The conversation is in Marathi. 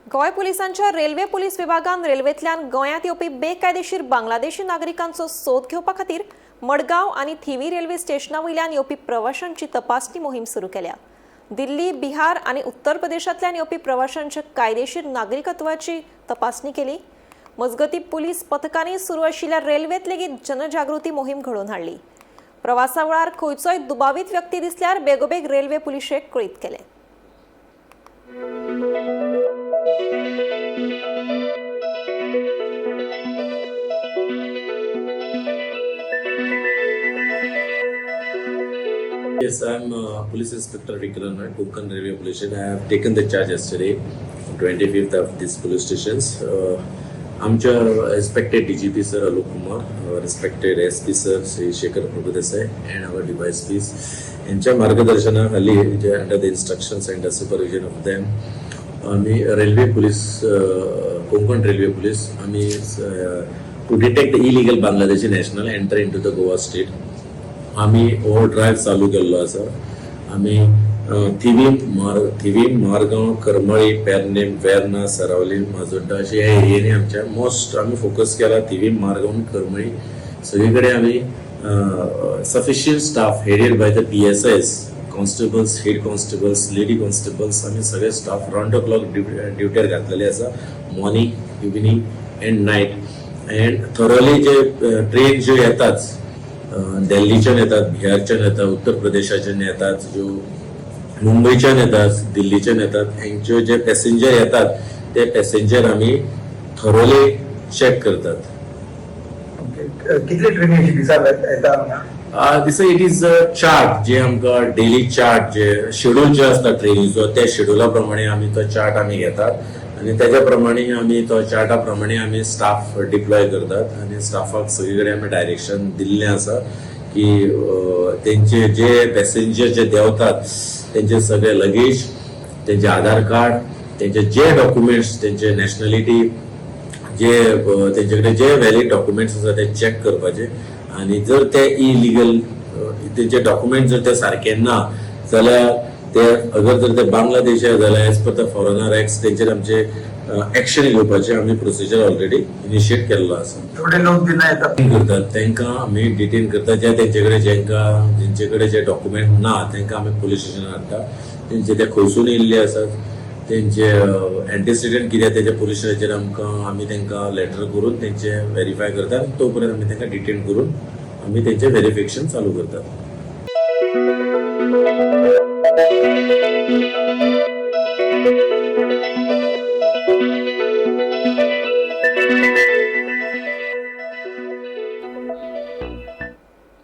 गोय पुलिसांच्या रेल्वे पुलीस विभागान रेल्वेंतल्यान गोंयांत येवपी बेकायदेशीर बांगलादेशी नागरिकांचो सोद घेवपा खातीर मडगांव आनी थिवी रेल्वे स्टेशना वयल्यान येवपी प्रवाशांची तपासणी मोहीम सुरू केल्या। दिल्ली, बिहार आनी उत्तर प्रदेशांतल्यान येवपी प्रवाशांच्या कायदेशीर नागरिकत्वाची तपासणी केली। मजगती पुलीस पथकांनी सुरू आशिल्ल्या रेल्वेंत लेगीत जनजागृती मोहीम घडोवन हाडली। प्रवासा वेळार खंयचोय दुबावित व्यक्ती दिसल्यार बेगोबेग रेल्वे पुलिशेक कळीत केले। Yes, I'm Police Inspector Vikram Naik, Konkan Railway Police Station. I have taken the charge yesterday, 25th of these police stations. आमच्या respected DGP sir Alok Kumar, respected SP sir Sri Shekhar Prabhudesai, and our DYSPs. यांच्या मार्गदर्शनाखाली जे under the instructions and the supervision of them, आम्ही railway police Konkan railway police आम्ही to detect the illegal Bangladeshi national enter into the Goa state. आम्ही ओव्हर ड्राईव्ह चालू केल्लो आसा। आम्ही थिवी, मारगांव, करमळी, पेरनेम, वेर्ना, सरावली, माजोड्डा अशा ह्या एरियांनी आमच्या मोस्ट आम्ही फोकस केला। थिवी, मारगांव, करमळी सगळीकडे आम्ही sufficient staff headed by the PSIs, constables, head constables, lady constables आम्ही सगळे स्टाफ राउंड द क्लॉक ड्युटीर घातलेले आसा, morning, evening end night. End thoroughly जे ट्रेन ज्यो येतात दिल्लीच्यान येतात, बिहारच्यान येतात, उत्तर प्रदेशाच्यान येतात, जो मुंबईच्यान येतात, दिल्लीच्यान येतात, हांचे जे पॅसेंजर येतात ते पॅसेंजर आम्ही थरोली चेक करतात। कितले ट्रेनी दिसाक येता? दिसा इट इज चार्ट जे आमकां डेली चार्ट जे शेड्यूल जे असता ट्रेनीचो त्या शेड्युला प्रमाणे आम्ही तो चार्ट आम्ही घेतात आणि त्याच्या प्रमाणे आम्ही तो चार्टा प्रमाणे आम्ही स्टाफ डिप्लॉय करतात आणि स्टाफाक सगळीकडे आम्ही डायरेक्शन दिल्लें आसा की त्यांचे जे पॅसेंजर जे देवतात त्यांचे सगळे लगेज, त्यांचे आधार कार्ड, त्यांचे जे डॉक्युमेंट्स, त्यांचे नॅशनॅलिटी, जे त्यांच्याकडे जे व्हॅलिड डॉक्युमेंट्स आसा ते चेक करपाचे आणि जर ते इलिगल त्यांचे डॉक्युमेंट जर ते सारखे ना जाल्यार ते अगर जर ते बांगलादेशात जाल्यार as per the foreigner act तेंचेर आमचे एक्शन घेवपाचे आम्ही प्रोसिजर ऑलरेडी इनिशिएट केल्लो आसा। थोडे लोक दिना येतात करतात तांकां आमी डिटेन करतात, जेंचेकडे जे डॉक्युमेंट ना तांकां आमी पुलीस स्टेशनार हाडटा। तेंचे ते खंयसून येयल्ले आसात, तेंचे एंटीसिडेंट कितें तेच्या पुलीस स्टेशनाचेर आमी तांकां लेटर करून तेंचे व्हेरीफाय करतात। तो पर्यंत आमी तांकां डिटेन करून आमी तेंचे व्हेरिफिकेशन चालू करतात।